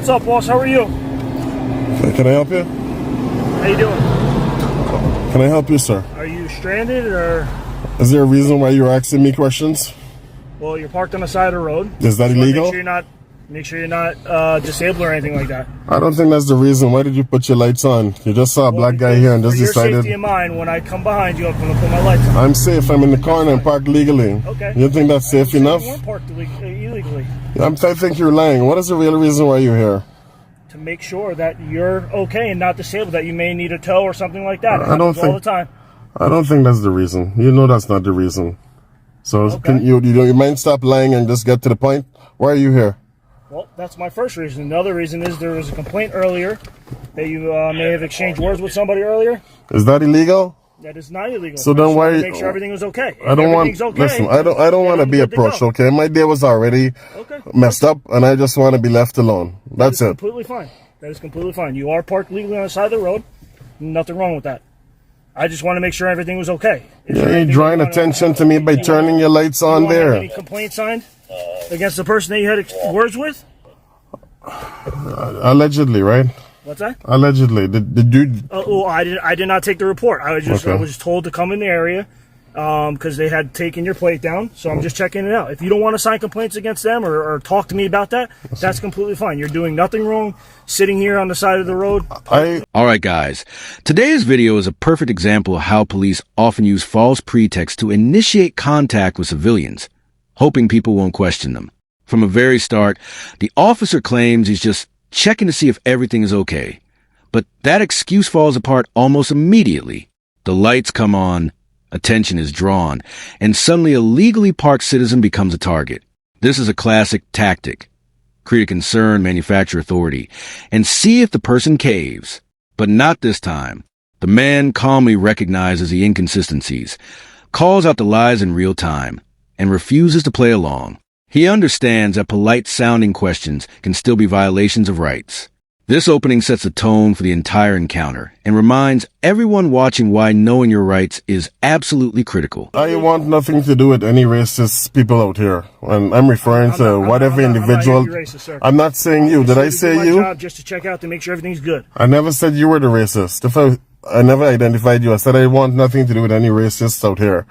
What's up, boss? How are you? Can I help you? How you doing? Can I help you, sir? Are you stranded or? Is there a reason why you're asking me questions? Well, you're parked on the side of the road. Is that illegal? Make sure you're not disabled or anything like that. I don't think that's the reason. Why did you put your lights on? You just saw a black guy here and just decided. For your safety and mine, when I come behind you, I'm going to put my lights on. I'm safe. I'm in the car and I'm parked legally. Okay. You think that's safe enough? You weren't parked illegally. I think you're lying. What is the real reason why you're here? To make sure that you're okay and not disabled, that you may need a tow or something like that. I don't think. All the time. I don't think that's the reason. You know that's not the reason. So okay. Can you mind stop lying and just get to the point? Why are you here? Well, that's my first reason. The other reason is there was a complaint earlier that you may have exchanged words with somebody earlier. Is that illegal? That is not illegal. So then why? Make sure everything was okay. I don't want. Listen, I don't want to be approached. Okay, my day was already messed up, and I just want to be left alone. That's it. Completely fine. That is completely fine. You are parked legally on the side of the road. Nothing wrong with that. I just want to make sure everything was okay. You're drawing attention to me by turning your lights on there. Any complaint signed against the person that you had words with? Allegedly, right? What's that? Allegedly. Did you? I did not take the report. I was told to come in the area because they had taken your plate down. So I'm just checking it out. If you don't want to sign complaints against them or talk to me about that, that's completely fine. You're doing nothing wrong sitting here on the side of the road. All right, guys. Today's video is a perfect example of how police often use false pretexts to initiate contact with civilians, hoping people won't question them. From the very start, the officer claims he's just checking to see if everything is okay. But that excuse falls apart almost immediately. The lights come on, attention is drawn, and suddenly a legally parked citizen becomes a target. This is a classic tactic. Create a concern, manufacture authority, and see if the person caves. But not this time. The man calmly recognizes the inconsistencies, calls out the lies in real time, and refuses to play along. He understands that polite-sounding questions can still be violations of rights. This opening sets the tone for the entire encounter and reminds everyone watching why knowing your rights is absolutely critical. I want nothing to do with any racist people out here. And I'm referring to whatever individual. I'm not saying you. Did I say you? My job just to check out to make sure everything's good. I never said you were the racist. I never identified you. I said I want nothing to do with any racists out here.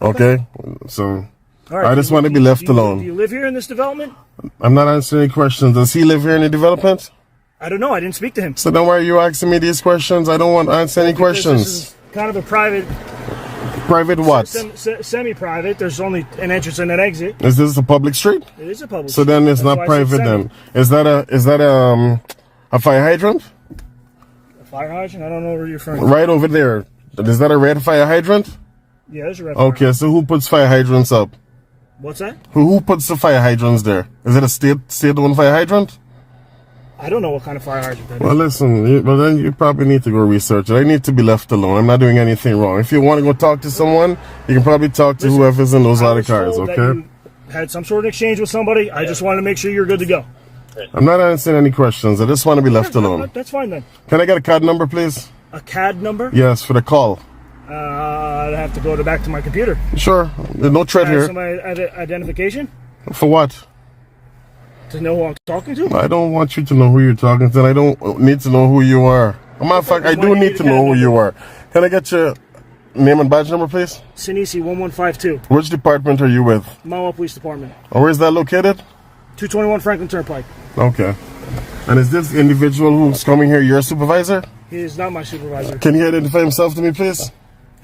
Okay? So right. I just want to be left alone. Do you live here in this development? I'm not answering any questions. Does he live here in the development? I don't know. I didn't speak to him. So then why are you asking me these questions? I don't want to answer any questions. This is kind of a private... Private what? Semi-private. There's only an entrance and an exit. Is this a public street? It is a public street. So then it's not private then. Is that a fire hydrant? A fire hydrant? I don't know where you're from. Right over there. Is that a red fire hydrant? Yeah, there's a red fire hydrant. So who puts fire hydrants up? What's that? Who puts the fire hydrants there? Is it a state-owned fire hydrant? I don't know what kind of fire hydrant that is. Well, listen, then you probably need to go research it. I need to be left alone. I'm not doing anything wrong. If you want to go talk to someone, you can probably talk to whoever's in those other cars, okay? You had some sort of exchange with somebody. I just wanted to make sure you're good to go. I'm not answering any questions. I just want to be left alone. That's fine then. Can I get a CAD number, please? A CAD number? Yes, for the call. I'd have to go back to my computer. Sure. There's no threat here. Some identification? For what? To know who I'm talking to? I don't want you to know who you're talking to. I don't need to know who you are. As a matter of fact, I do need to know who you are. Can I get your name and badge number, please? Sinisi 1152. Which department are you with? Mawa Police Department. Where is that located? 221 Franklin Turnpike. Okay. And is this individual who's coming here your supervisor? He is not my supervisor. Can he identify himself to me, please?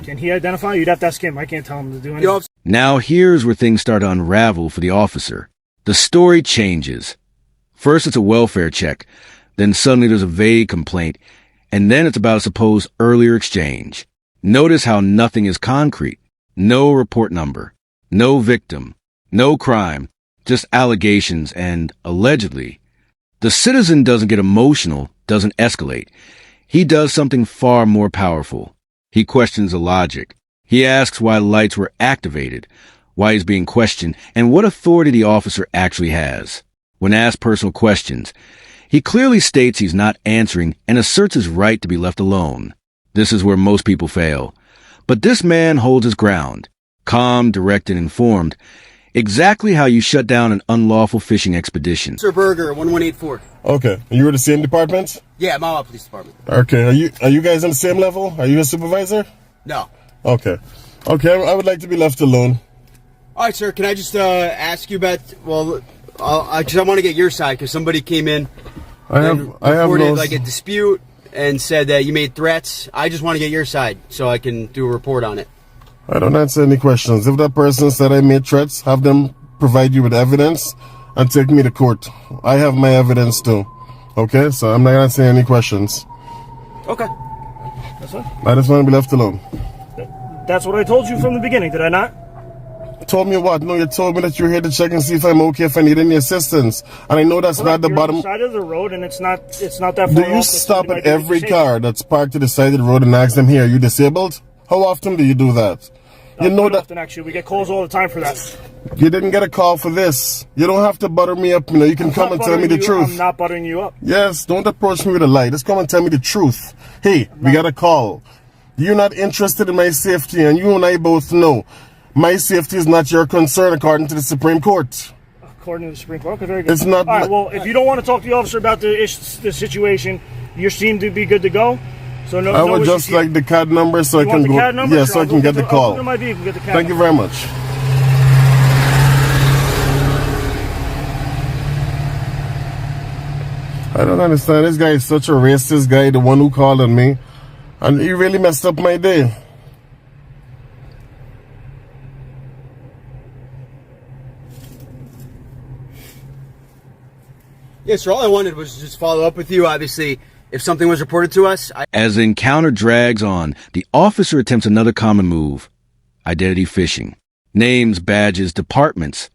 Can he identify? You'd have to ask him. I can't tell him to do anything. Now here's where things start to unravel for the officer. The story changes. First it's a welfare check, then suddenly there's a vague complaint, and then it's about a supposed earlier exchange. Notice how nothing is concrete. No report number, no victim, no crime, just allegations and allegedly. The citizen doesn't get emotional, doesn't escalate. He does something far more powerful. He questions the logic. He asks why lights were activated, why he's being questioned, and what authority the officer actually has. When asked personal questions, he clearly states he's not answering and asserts his right to be left alone. This is where most people fail. But this man holds his ground, calm, direct, and informed. Exactly how you shut down an unlawful fishing expedition. Sir Berger, 1184. Okay. You were the same department? Yeah, Mawa Police Department. Okay. Are you guys on the same level? Are you a supervisor? No. Okay. Okay, I would like to be left alone. All right, sir. Can I just ask you about? Well, I want to get your side because somebody came in. I have reported no like a dispute and said that you made threats. I just want to get your side so I can do a report on it. I don't answer any questions. If that person said I made threats, have them provide you with evidence and take me to court. I have my evidence too. Okay, so I'm not answering any questions. Okay. That's fine. I just want to be left alone. That's what I told you from the beginning, did I not? Told me what? No, you told me that you're here to check and see if I'm okay, if I need any assistance. And I know that's not the You're bottom. on the side of the road, and it's not that far. Do you stop at every car that's parked to the side of the road and ask them, here, are you disabled? How often do you do that? You know that often, actually, we get calls all the time for that. you didn't get a call for this. You don't have to butter me up. You know, you can come and tell me the truth. I'm not buttering you up. Yes, don't approach me with a lie. Just come and tell me the truth. Hey, we got a call. You're not interested in my safety, and you and I both know my safety is not your concern, according to the Supreme Court. According to the Supreme Court, okay, very good. It's not. All right. Well, if you don't want to talk to the officer about the situation, you seem to be good to go. So no. I would just like the CAD number so I can go. CAD number? Yeah, Sure, so I can get the I'll call. put it in my vehicle, get the CAD Thank you number. very much. I don't understand. This guy is such a racist guy, the one who called on me. And he really messed up my day. Yeah, sir. All I wanted was just follow up with you. Obviously, if something was reported to us, As the encounter drags on, the officer attempts another common move: identity phishing. Names, badges, departments.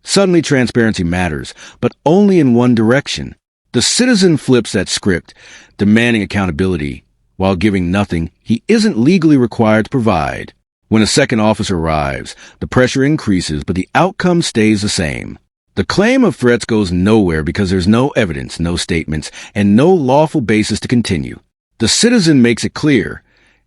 Suddenly transparency matters, but only in one direction. The citizen flips that script, demanding accountability, while giving nothing he isn't legally required to provide. When a second officer arrives, the pressure increases, but the outcome stays the same. The claim of threats goes nowhere because there's no evidence, no statements, and no lawful basis to continue. The citizen makes it clear: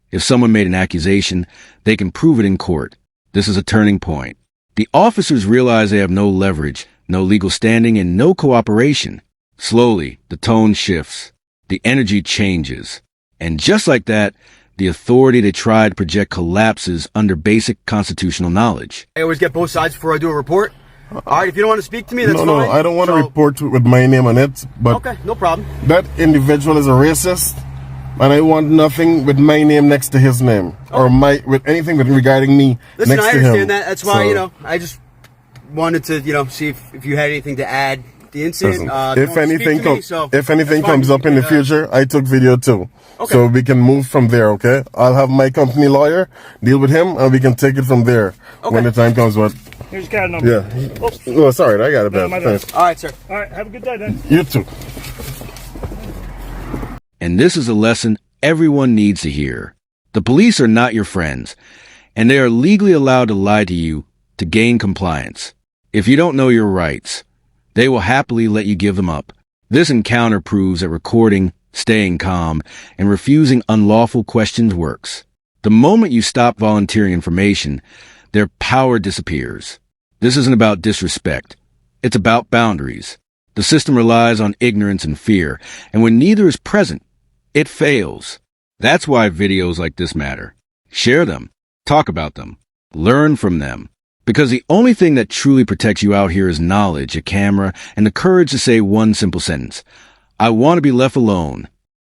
if someone made an accusation, they can prove it in court. This is a turning point. The officers realize they have no leverage, no legal standing, and no cooperation. Slowly, the tone shifts. The energy changes. And just like that, the authority they try to project collapses under basic constitutional knowledge. I always get both sides before I do a report. All right, if you don't want to speak to me, that's fine. No, I don't want to report with my name on it. But Okay, no problem. that individual is a racist, and I want nothing with my name next to his name, or with anything regarding me Listen, next I to him. understand that. That's why, So, I just wanted to, see if you had anything to add to the incident. listen, if if anything comes up in the future, I took video too. Okay. So we can move from there, okay? I'll have my company lawyer deal with him, and we can take it from there when the time comes. Here's your CAD number. Yeah. Oops. Oh, sorry, I got it, No, man. my bad. Thanks. All right, sir. All right. Have a good day then. You too. And this is a lesson everyone needs to hear. The police are not your friends, and they are legally allowed to lie to you to gain compliance. If you don't know your rights, they will happily let you give them up. This encounter proves that recording, staying calm, and refusing unlawful questions works. The moment you stop volunteering information, their power disappears. This isn't about disrespect. It's about boundaries. The system relies on ignorance and fear, and when neither is present, it fails. That's why videos like this matter. Share them. Talk about them. Learn from them. Because the only thing that truly protects you out here is knowledge, a camera, and the courage to say one simple sentence: I want to be left alone.